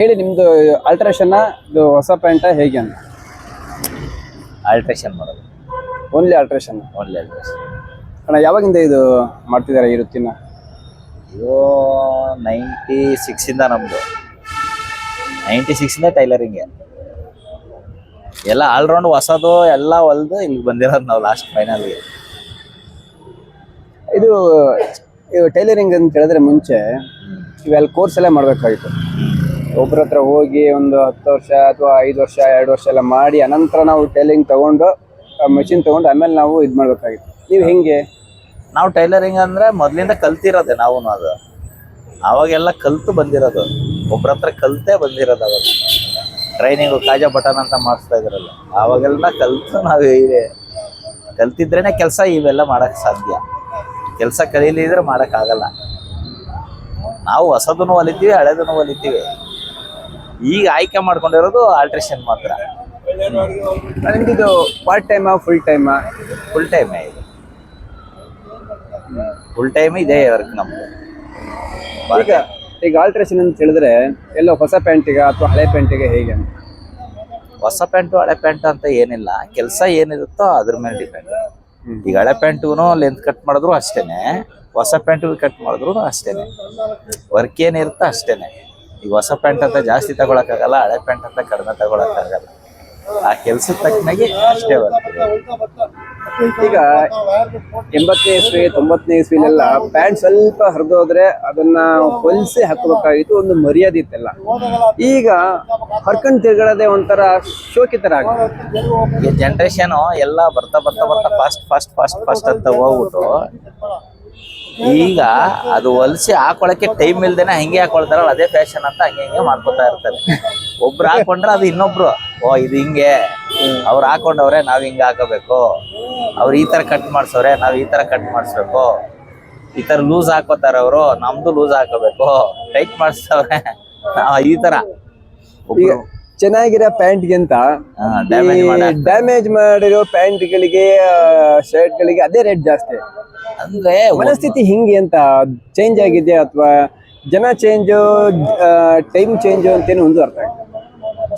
ಹೇಳಿ ನಿಮ್ದು ಆಲ್ಟ್ರೇಷನ್ ಇದು ಹೊಸ ಪ್ಯಾಂಟ್ ಹೇಗೆ ಅಂತ. ಆಲ್ಟ್ರೇಷನ್ ಮಾಡೋದು ಓನ್ಲಿ ಆಲ್ಟ್ರೇಷನ್. Only alteration. ಅಣ್ಣ ಯಾವಾಗಿಂದ ಇದು ಮಾಡ್ತಿದ್ದಾರೆ ಈ ವೃತ್ತಿನ? ಇದು 96 ನಮ್ಮದು. 96 ಟೈಲರಿಂಗ್ಗೆ ಎಲ್ಲ ಆಲ್ರೌಂಡ್ ಹೊಸದು ಎಲ್ಲ ಹೊಲ್ದು ಇಲ್ಲಿ ಬಂದಿರೋದು ನಾವು ಲಾಸ್ಟ್ ಫೈನಲ್ಗೆ. ಇದು ಟೈಲರಿಂಗ್ ಅಂತ ಹೇಳಿದ್ರೆ ಮುಂಚೆ ಇವೆಲ್ಲ ಕೋರ್ಸ್ ಎಲ್ಲ ಮಾಡಬೇಕಾಗಿತ್ತು. ಒಬ್ಬರ ಹತ್ರ ಹೋಗಿ ಒಂದು 10 ವರ್ಷ ಅಥವಾ 5 ವರ್ಷ 2 ವರ್ಷ ಎಲ್ಲ ಮಾಡಿ ಅನಂತರ ನಾವು ಟೈಲರಿಂಗ್ ತಗೊಂಡು ಮೆಷಿನ್ ತಗೊಂಡು ಆಮೇಲೆ ನಾವು ಇದು ಮಾಡಬೇಕಾಗಿತ್ತು. ನೀವು ಹೆಂಗೆ? ನಾವು ಟೈಲರಿಂಗ್ ಅಂದರೆ ಮೊದಲಿಂದ ಕಲ್ತಿರೋದೆ ನಾವು. ಅದು ಅವಾಗೆಲ್ಲ ಕಲ್ತು ಬಂದಿರೋದು, ಒಬ್ರ ಹತ್ರ ಕಲ್ತೇ ಬಂದಿರೋದು. ಅವಾಗ ಟ್ರೈನಿಂಗು ಕಾಜಾ ಬಟನ್ ಅಂತ ಮಾಡಿಸ್ತಾ ಇದ್ರಲ್ಲ, ಆವಾಗೆಲ್ಲ ಕಲ್ತು ನಾವು ಕಲ್ತಿದ್ರೇ ಕೆಲಸ ಇವೆಲ್ಲ ಮಾಡೋಕ್ಕೆ ಸಾಧ್ಯ. ಕೆಲಸ ಕಲೀಲಿದ್ರೆ ಮಾಡೋಕ್ಕಾಗಲ್ಲ. ನಾವು ಹೊಸದನ್ನು ಹೊಲಿತೀವಿ, ಹಳೆದನ್ನು ಹೊಲಿತೀವಿ. ಈಗ ಆಯ್ಕೆ ಮಾಡ್ಕೊಂಡಿರೋದು ಆಲ್ಟ್ರೇಷನ್ ಮಾತ್ರ. ನಿಮ್ದು ಪಾರ್ಟ್ ಟೈಮಾ ಫುಲ್ ಟೈಮಾ? ಫುಲ್ ಟೈಮೇ ಇದು. ಫುಲ್ ಟೈಮ್ ಇದೆ ವರ್ಕ್ ನಮ್ದು. ಈಗ ಆಲ್ಟ್ರೇಷನ್ ಅಂತ ಹೇಳಿದ್ರೆ ಎಲ್ಲೋ ಹೊಸ ಪ್ಯಾಂಟಿಗೆ ಅಥವಾ ಹಳೆ ಪ್ಯಾಂಟಿಗೆ ಹೇಗೆ ಅಂತ? ಹೊಸ ಪ್ಯಾಂಟು ಹಳೆ ಪ್ಯಾಂಟ್ ಅಂತ ಏನಿಲ್ಲ, ಕೆಲಸ ಏನಿರುತ್ತೋ ಅದ್ರ ಮೇಲೆ ಡಿಪೆಂಡ್. ಈಗ ಹಳೆ ಪ್ಯಾಂಟುನು ಲೆಂತ್ ಕಟ್ ಮಾಡಿದ್ರು ಅಷ್ಟೇನೆ, ಹೊಸ ಪ್ಯಾಂಟು ಕಟ್ ಮಾಡಿದ್ರು ಅಷ್ಟೇನೆ. ವರ್ಕ್ ಏನಿರುತ್ತೋ ಅಷ್ಟೇನೆ. ಈಗ ಹೊಸ ಪ್ಯಾಂಟ್ ಅಂತ ಜಾಸ್ತಿ ತಗೊಳಕ್ಕಾಗಲ್ಲ, ಹಳೆ ಪ್ಯಾಂಟ್ ಅಂತ ಕಡಿಮೆ ತಗೊಳಕ್ಕಾಗಲ್ಲ. ಆ ಕೆಲ್ಸದ ತಕ್ಕನಾಗಿ ಅಷ್ಟೇ ವರ್ಕ್. ಈಗ 80ನೇ ಇಸ್ವಿ 90ನೇ ಇಸ್ವಿಲೆಲ್ಲ ಪ್ಯಾಂಟ್ ಸ್ವಲ್ಪ ಹರಿದೋದ್ರೆ ಅದನ್ನ ಹೊಲಿಸಿ ಹಾಕಬೇಕಾಗಿತ್ತು, ಒಂದು ಮರ್ಯಾದೆ ಇತ್ತಲ್ಲ. ಈಗ ಹರ್ಕೊಂಡು ತಿರ್ಗಾಡೋದೇ ಒಂಥರ ಶೋಕಿ ತರ ಆಗಿದೆ. ಈ ಜನ್ರೇಷನ್ ಎಲ್ಲ ಬರ್ತಾ ಬರ್ತಾ ಬರ್ತಾ ಫಾಸ್ಟ್ ಫಾಸ್ಟ್ ಫಾಸ್ಟ್ ಫಾಸ್ಟ್ ಅಂತ ಹೋಗ್ಬಿಟ್ಟು ಈಗ ಅದು ಹೊಲಿಸಿ ಹಾಕೊಳಕ್ಕೆ ಟೈಮ್ ಇಲ್ದೇನೆ ಹಂಗೆ ಹಾಕೊಳ್ತಾರಲ್ಲ, ಅದೇ ಫ್ಯಾಷನ್ ಅಂತ ಹಂಗೆ ಮಾಡ್ಕೊತಾ ಇರ್ತಾರೆ. ಒಬ್ರು ಹಾಕೊಂಡ್ರೆ ಅದು ಇನ್ನೊಬ್ರು, ಓ ಇದು ಹಿಂಗೆ ಅವ್ರು ಹಾಕೊಂಡವ್ರೆ ನಾವ್ ಹಿಂಗೆ ಹಾಕೋಬೇಕು, ಅವ್ರು ಈ ತರ ಕಟ್ ಮಾಡ್ಸವ್ರೆ ನಾವ್ ಈ ತರ ಕಟ್ ಮಾಡಿಸ್ಬೇಕು, ಈ ತರ ಲೂಸ್ ಹಾಕೋತಾರ ಅವರು ನಮ್ದು ಲೂಸ್ ಹಾಕೋಬೇಕು, ಟೈಟ್ ಮಾಡಿಸ್ತವ್ರೆ ಈ ತರ. ಈಗ ಚೆನ್ನಾಗಿರೋ ಪ್ಯಾಂಟ್ಗಿಂತ ಡ್ಯಾಮೇಜ್ ಮಾಡಿರೋ ಪ್ಯಾಂಟ್ಗಳಿಗೆ ಶರ್ಟ್ಗಳಿಗೆ ಅದೇ ರೇಟ್ ಜಾಸ್ತಿ. ಅಂದ್ರೆ ಮನಸ್ಥಿತಿ ಹಿಂಗೆ ಅಂತ ಚೇಂಜ್ ಆಗಿದೆ ಅಥವಾ ಜನ ಚೇಂಜು ಟೈಮ್ ಚೇಂಜು ಅಂತೇನು ಒಂದು ಅರ್ಥ ಆಗಿದೆ.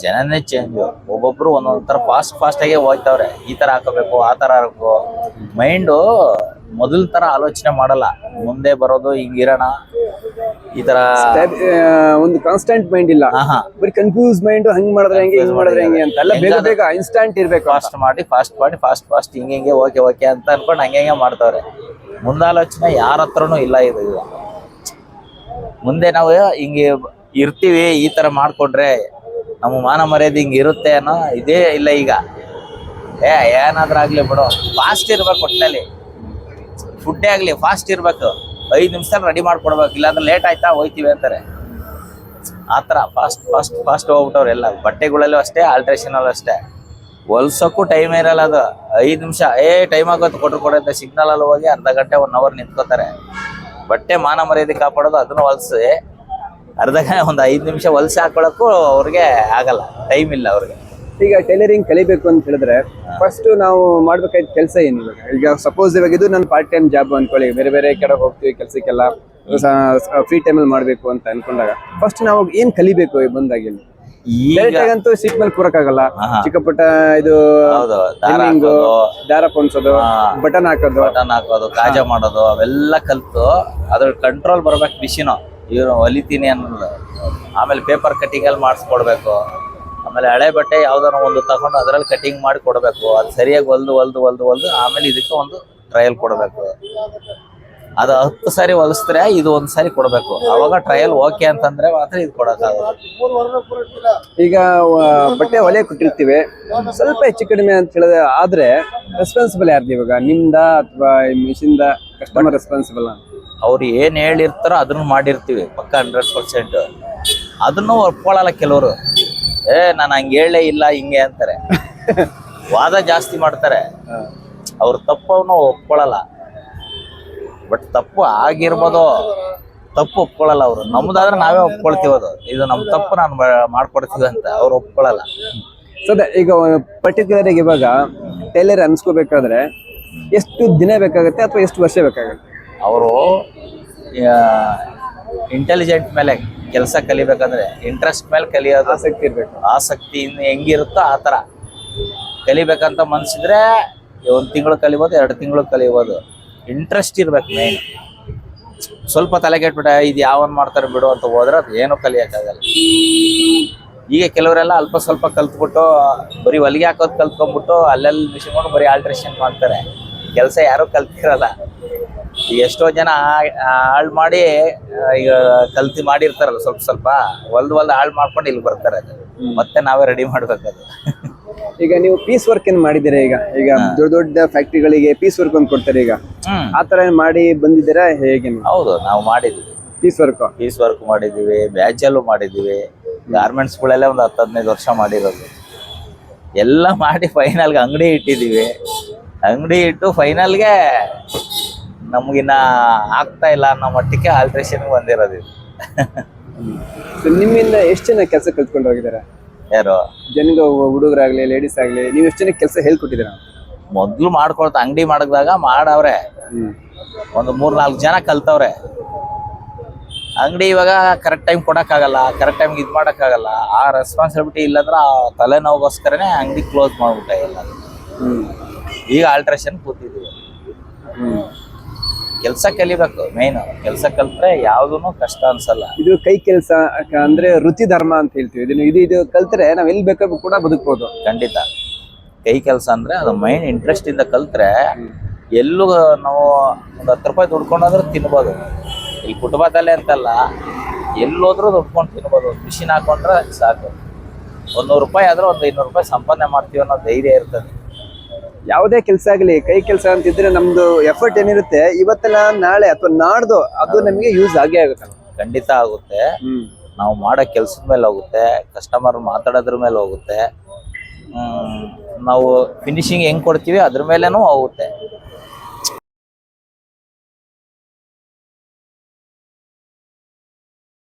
ಜನನೇ ಚೇಂಜ್. ಒಬ್ಬೊಬ್ರು ಒಂದೊಂದ್ ತರ ಫಾಸ್ಟ್ ಫಾಸ್ಟ್ ಆಗಿ ಹೋಗ್ತಾವ್ರೆ. ಈ ತರ ಹಾಕೋಬೇಕು ಆ ತರ ಹಾಕೋ ಮೈಂಡು ಮೊದಲ ತರ ಆಲೋಚನೆ ಮಾಡಲ್ಲ. ಮುಂದೆ ಬರೋದು ಹಿಂಗಿರೋಣ ಈ ತರ ಒಂದು ಕಾನ್ಸ್ಟೆಂಟ್ ಮೈಂಡ್ ಇಲ್ಲ, ಬರೀ ಕನ್ಫ್ಯೂಸ್ ಮೈಂಡ್. ಹಂಗ್ ಮಾಡಿದ್ರೆ ಹೆಂಗೆ, ಹಿಂಗ್ ಮಾಡಿದ್ರೆ ಹೆಂಗೆ ಅಂತ ಎಲ್ಲ ಬೇಗ ಬೇಗ ಇನ್ಸ್ಟಂಟ್ ಇರ್ಬೇಕು. ಫಾಸ್ಟ್ ಮಾಡಿ ಫಾಸ್ಟ್ ಫಾಸ್ಟ್ ಹಿಂಗೆ ಓಕೆ ಓಕೆ ಅಂತ ಅನ್ಕೊಂಡು ಹಂಗೆ ಮಾಡ್ತಾವ್ರೆ. ಮುಂದಾಲೋಚನೆ ಯಾರ ಹತ್ರನೂ ಇಲ್ಲ. ಇದು ಮುಂದೆ ನಾವು ಹಿಂಗೆ ಇರ್ತೀವಿ, ಈ ತರ ಮಾಡ್ಕೊಂಡ್ರೆ ನಮ್ಮ ಮಾನ ಮರ್ಯಾದೆ ಹಿಂಗೆ ಇರುತ್ತೆ ಅನ್ನೋ ಇದೇ ಇಲ್ಲ. ಈಗ ಏನಾದ್ರೂ ಆಗ್ಲಿ ಬಿಡು, ಫಾಸ್ಟ್ ಇರ್ಬೇಕು. ಒಟ್ಟಿನಲ್ಲಿ ಫುಡ್ಡೇ ಆಗ್ಲಿ ಫಾಸ್ಟ್ ಇರ್ಬೇಕು. 5 ನಿಮಿಷದಲ್ಲಿ ರೆಡಿ ಮಾಡ್ಕೊಡ್ಬೇಕು, ಇಲ್ಲಾಂದ್ರೆ ಲೇಟ್ ಆಯ್ತಾ ಹೋಯ್ತೀವಿ ಅಂತಾರೆ. ಆ ಥರ ಫಾಸ್ಟ್ ಫಾಸ್ಟ್ ಫಾಸ್ಟ್ ಹೋಗ್ಬಿಟ್ಟವ್ರು. ಎಲ್ಲ ಬಟ್ಟೆಗಳಲ್ಲೂ ಅಷ್ಟೇ, ಆಲ್ಟ್ರೇಷನ್ ಅಲ್ಲೂ ಅಷ್ಟೇ. ಹೊಲ್ಸೋಕ್ಕೂ ಟೈಮ್ ಇರಲ್ಲ. ಅದು 5 ನಿಮಿಷ ಟೈಮ್ ಆಗೋದು ಕೊಡುತ್ತೆ ಸಿಗ್ನಲ್ ಅಲ್ಲಿ ಹೋಗಿ ಅರ್ಧ ಗಂಟೆ 1 ಅವರ್ ನಿಂತ್ಕೋತಾರೆ. ಬಟ್ಟೆ ಮಾನ ಮರ್ಯಾದೆ ಕಾಪಾಡೋದು ಅದನ್ನು ಹೊಲ್ಸಿ ಅರ್ಧ ಗಂಟೆ ಒಂದು 5 ನಿಮಿಷ ಹೊಲ್ಸಿ ಹಾಕೊಳ್ಳೋಕ್ಕೂ ಅವ್ರಿಗೆ ಆಗಲ್ಲ, ಟೈಮ್ ಇಲ್ಲ ಅವ್ರಿಗೆ. ಈಗ ಟೈಲರಿಂಗ್ ಕಲಿಬೇಕು ಅಂತ ಹೇಳಿದ್ರೆ ಫಸ್ಟ್ ನಾವು ಮಾಡ್ಬೇಕಾದ ಕೆಲಸ ಏನು? ಈಗ ಸಪೋಸ್ ಇವಾಗ ಇದು ನನ್ನ ಪಾರ್ಟ್ ಟೈಮ್ ಜಾಬ್ ಅನ್ಕೊಳ್ಳಿ, ಬೇರೆ ಬೇರೆ ಕಡೆ ಹೋಗ್ತೀವಿ ಕೆಲಸಕ್ಕೆಲ್ಲ, ಫ್ರೀ ಟೈಮಲ್ಲಿ ಮಾಡ್ಬೇಕು ಅಂತ ಅನ್ಕೊಂಡಾಗ ಫಸ್ಟ್ ನಾವು ಏನ್ ಕಲಿಬೇಕು ಬಂದಾಗಿ? ಈಗಂತೂ ಸೀಟ್ ಮೇಲೆ ಕೂರಕ್ಕಾಗಲ್ಲ. ಚಿಕ್ಕ ಪುಟ್ಟ ಇದು ದಾರ ಪೊನ್ಸೋದು, ಬಟನ್ ಹಾಕೋದು, ಕಾಜಾ ಮಾಡೋದು ಅವೆಲ್ಲ ಕಲ್ತು ಅದ್ರ ಕಂಟ್ರೋಲ್ ಬರ್ಬೇಕು. ಮಿಷಿನು ಇವ್ರು ಹೊಲಿತೀನಿ ಅನ್ನೋದು. ಆಮೇಲೆ ಪೇಪರ್ ಕಟಿಂಗ್ ಅಲ್ಲಿ ಮಾಡಿಸ್ಕೊಡ್ಬೇಕು. ಆಮೇಲೆ ಹಳೆ ಬಟ್ಟೆ ಯಾವ್ದಾರ ಒಂದು ತಗೊಂಡು ಅದ್ರಲ್ಲಿ ಕಟಿಂಗ್ ಮಾಡಿ ಕೊಡ್ಬೇಕು. ಅದು ಸರಿಯಾಗಿ ಹೊಲ್ದು ಆಮೇಲೆ ಇದಕ್ಕೆ ಒಂದು ಟ್ರಯಲ್ ಕೊಡ್ಬೇಕು. ಅದು 10 ಸಾರಿ ಹೊಲಿಸಿದ್ರೆ ಇದು 1 ಸಾರಿ ಕೊಡ್ಬೇಕು. ಅವಾಗ ಟ್ರಯಲ್ ಓಕೆ ಅಂತಂದ್ರೆ ಮಾತ್ರ ಇದು ಕೊಡಕ್ಕಾಗುತ್ತೆ. ಈಗ ಬಟ್ಟೆ ಹೊಲಿಯಕ್ಕೆ ಕೊಟ್ಟಿರ್ತೀವಿ, ಸ್ವಲ್ಪ ಹೆಚ್ಚು ಕಡಿಮೆ ಅಂತ ಹೇಳಿದ್ರೆ ಆದ್ರೆ ರೆಸ್ಪಾನ್ಸಿಬಲ್ ಯಾರ್ದು ಇವಾಗ, ನಿಮ್ದ ಅಥವಾ ಮಿಷಿನ್ದ? Customer responsible. ಅವ್ರು ಏನ್ ಹೇಳಿರ್ತಾರೋ ಅದನ್ನು ಮಾಡಿರ್ತೀವಿ ಪಕ್ಕ 100%. ಅದನ್ನು ಒಪ್ಕೊಳ್ಳಲ್ಲ ಕೆಲವರು. ನಾನು ಹಂಗೆ ಹೇಳೇ ಇಲ್ಲ ಹಿಂಗೆ ಅಂತಾರೆ. ವಾದ ಜಾಸ್ತಿ ಮಾಡ್ತಾರೆ. ಅವ್ರ ತಪ್ಪನ್ನು ಒಪ್ಕೊಳ್ಳಲ್ಲ. ಬಟ್ ತಪ್ಪು ಆಗಿರ್ಬೋದು, ತಪ್ಪು ಒಪ್ಕೊಳ್ಳಲ್ಲ ಅವರು. ನಮ್ದಾದ್ರೆ ನಾವೇ ಒಪ್ಕೊಳ್ತೀವಿ, ಇದು ನಮ್ ತಪ್ಪು ನಾನು ಮಾಡ್ಕೊಡ್ತೀವಿ ಅಂತ. ಅವ್ರು ಒಪ್ಕೊಳ್ಳಲ್ಲ. ಸದ ಈಗ ಪರ್ಟಿಕ್ಯುಲರ್ ಆಗಿ ಇವಾಗ ಟೈಲರ್ ಅನ್ಸ್ಕೋಬೇಕಾದ್ರೆ ಎಷ್ಟು ದಿನ ಬೇಕಾಗುತ್ತೆ ಅಥವಾ ಎಷ್ಟು ವರ್ಷ ಬೇಕಾಗುತ್ತೆ? ಅವರು ಇಂಟೆಲಿಜೆಂಟ್ ಮೇಲೆ ಕೆಲಸ ಕಲಿಬೇಕಂದ್ರೆ ಇಂಟ್ರೆಸ್ಟ್ ಮೇಲೆ ಕಲಿಯೋದು, ಆಸಕ್ತಿ ಇರ್ಬೇಕು. ಆಸಕ್ತಿ ಹೆಂಗಿರುತ್ತೋ ಆ ಥರ ಕಲಿಬೇಕಂತ ಮನ್ಸಿದ್ರೆ 1 ತಿಂಗಳು ಕಲಿಬೋದು, 2 ತಿಂಗಳು ಕಲಿಬೋದು. ಇಂಟ್ರೆಸ್ಟ್ ಇರ್ಬೇಕು ಮೇನ್. ಸ್ವಲ್ಪ ತಲೆ ಕೆಟ್ಬಿಟ್ಟ ಇದು ಯಾವನ್ ಮಾಡ್ತಾರೆ ಬಿಡು ಅಂತ ಹೋದ್ರೆ ಅದು ಏನೂ ಕಲಿಯೋಕ್ಕಾಗಲ್ಲ. ಈಗ ಕೆಲವರೆಲ್ಲ ಅಲ್ಪ ಸ್ವಲ್ಪ ಕಲ್ತ್ಬಿಟ್ಟು ಬರೀ ಹೊಲಿಗೆ ಹಾಕೋದು ಕಲ್ತ್ಕೊಂಡ್ಬಿಟ್ಟು ಅಲ್ಲೆಲ್ಲಿ ಮಿಷಿನ್ಕೊಂಡು ಬರೀ ಆಲ್ಟ್ರೇಷನ್ ಮಾಡ್ತಾರೆ. ಕೆಲಸ ಯಾರೂ ಕಲ್ತಿರಲ್ಲ. ಈಗ ಎಷ್ಟೋ ಜನ ಹಾಳು ಮಾಡಿ ಈಗ ಕಲ್ತಿ ಮಾಡಿರ್ತಾರಲ್ಲ ಸ್ವಲ್ಪ ಹೊಲ್ದು ಹಾಳು ಮಾಡ್ಕೊಂಡು ಇಲ್ಲಿ ಬರ್ತಾರೆ. ಅದು ಮತ್ತೆ ನಾವೇ ರೆಡಿ ಮಾಡ್ಬೇಕದು. ಈಗ ನೀವು ಪೀಸ್ ವರ್ಕ್ ಏನ್ ಮಾಡಿದ್ದೀರಾ? ಈಗ ದೊಡ್ಡ ದೊಡ್ಡ ಫ್ಯಾಕ್ಟ್ರಿಗಳಿಗೆ ಪೀಸ್ ವರ್ಕ್ ಒಂದು ಕೊಡ್ತಾರೆ. ಈಗ ಆತರ ಏನ್ ಮಾಡಿ ಬಂದಿದ್ದೀರಾ ಹೇಗೆ ನೀವು? ಹೌದು, ನಾವು ಮಾಡಿದ್ವಿ ಪೀಸ್ ವರ್ಕ್ ಮಾಡಿದ್ದೀವಿ, ಬ್ಯಾಚಲ್ಲೂ ಮಾಡಿದ್ದೀವಿ. ಗಾರ್ಮೆಂಟ್ಸ್ಗಳಲ್ಲೇ ಒಂದು 10-15 ವರ್ಷ ಮಾಡಿರೋದು. ಎಲ್ಲ ಮಾಡಿ ಫೈನಲ್ಗೆ ಅಂಗಡಿ ಇಟ್ಟಿದ್ದೀವಿ. ಅಂಗಡಿ ಇಟ್ಟು ಫೈನಲ್ಗೆ ನಮಗಿನ್ನ ಆಗ್ತಾ ಇಲ್ಲ ಅನ್ನೋ ಮಟ್ಟಕ್ಕೆ ಆಲ್ಟ್ರೇಷನ್ಗೆ ಬಂದಿರೋದು ಇದು. ನಿಮ್ಮಿಂದ ಎಷ್ಟು ಜನ ಕೆಲಸ ಕಲ್ತ್ಕೊಂಡು ಹೋಗಿದ್ದಾರೆ? ಯಾರು ಜನಗ ಹುಡುಗರಾಗ್ಲಿ ಲೇಡೀಸ್ ಆಗ್ಲಿ, ನೀವು ಎಷ್ಟು ಜನಕ್ಕೆ ಕೆಲಸ ಹೇಳ್ಕೊಟ್ಟಿದ್ದೀರಾ? ಮೊದ್ಲು ಮಾಡ್ಕೊಳ್ತಾ ಅಂಗಡಿ ಮಾಡಿದಾಗ ಮಾಡವ್ರೆ, ಒಂದು 3-4 ಜನ ಕಲ್ತವ್ರೆ. ಅಂಗಡಿ ಇವಾಗ ಕರೆಕ್ಟ್ ಟೈಮ್ ಕೊಡಕ್ಕಾಗಲ್ಲ, ಕರೆಕ್ಟ್ ಟೈಮ್ಗೆ ಇದು ಮಾಡೋಕ್ಕಾಗಲ್ಲ. ಆ ರೆಸ್ಪಾನ್ಸಿಬಿಲಿಟಿ ಇಲ್ಲಂದ್ರೆ ಆ ತಲೆನೋವುಗೋಸ್ಕರನೇ ಅಂಗಡಿ ಕ್ಲೋಸ್ ಮಾಡ್ಬಿಟ್ಟೆ ಎಲ್ಲ. ಈಗ ಆಲ್ಟ್ರೇಷನ್ ಕೂತಿದ್ದೀವಿ. ಕೆಲಸ ಕಲಿಬೇಕು ಮೇನ್. ಕೆಲಸ ಕಲ್ತ್ರೆ ಯಾವ್ದೂ ಕಷ್ಟ ಅನ್ಸಲ್ಲ. ಇದು ಕೈ ಕೆಲಸ ಅಂದ್ರೆ ವೃತ್ತಿ ಧರ್ಮ ಅಂತ ಹೇಳ್ತೀವಿ. ಇದು ಕಲ್ತ್ರೆ ನಾವ್ ಎಲ್ಲಿ ಬೇಕಾದ್ರೂ ಕೂಡ ಬದುಕ್ಬೋದು. ಖಂಡಿತ. ಕೈ ಕೆಲಸ ಅಂದ್ರೆ ಅದು ಮೈನ್ ಇಂಟ್ರೆಸ್ಟ್ ಇಂದ ಕಲ್ತ್ರೆ ಎಲ್ಲೂ ನಾವು ಒಂದು 10 ರೂಪಾಯಿ ದುಡ್ಕೊಂಡಾದ್ರೂ ತಿನ್ಬೋದು. ಇಲ್ಲಿ ಕುಟುಂಬದಲ್ಲೇ ಅಂತಲ್ಲ, ಎಲ್ಲೋದ್ರೂ ದುಡ್ಕೊಂಡು ತಿನ್ಬೋದು. ಮಿಷಿನ್ ಹಾಕೊಂಡ್ರೆ ಸಾಕು. 100 ರೂಪಾಯಿ ಆದ್ರೆ ಒಂದು 200 ರೂಪಾಯಿ ಸಂಪಾದನೆ ಮಾಡ್ತೀವಿ ಅನ್ನೋ ಧೈರ್ಯ ಇರ್ತದೆ. ಯಾವುದೇ ಕೆಲಸ ಆಗಲಿ, ಕೈ ಕೆಲಸ ಅಂತಿದ್ರೆ ನಮ್ದು ಎಫರ್ಟ್ ಏನಿರುತ್ತೆ ಇವತ್ತೆಲ್ಲ ನಾಳೆ ಅಥವಾ ನಾಡ್ದು ಅದು ನಮಗೆ ಯೂಸ್ ಆಗೇ ಆಗುತ್ತಲ್ಲ. ಖಂಡಿತ ಆಗುತ್ತೆ. ನಾವು ಮಾಡೋ ಕೆಲ್ಸದ ಮೇಲೆ ಹೋಗುತ್ತೆ, ಕಸ್ಟಮರ್ ಮಾತಾಡೋದ್ರ ಮೇಲೆ ಹೋಗುತ್ತೆ, ನಾವು ಫಿನಿಶಿಂಗ್ ಹೆಂಗ್ ಕೊಡ್ತೀವಿ ಅದ್ರ ಮೇಲೇನೂ ಹೋಗುತ್ತೆ.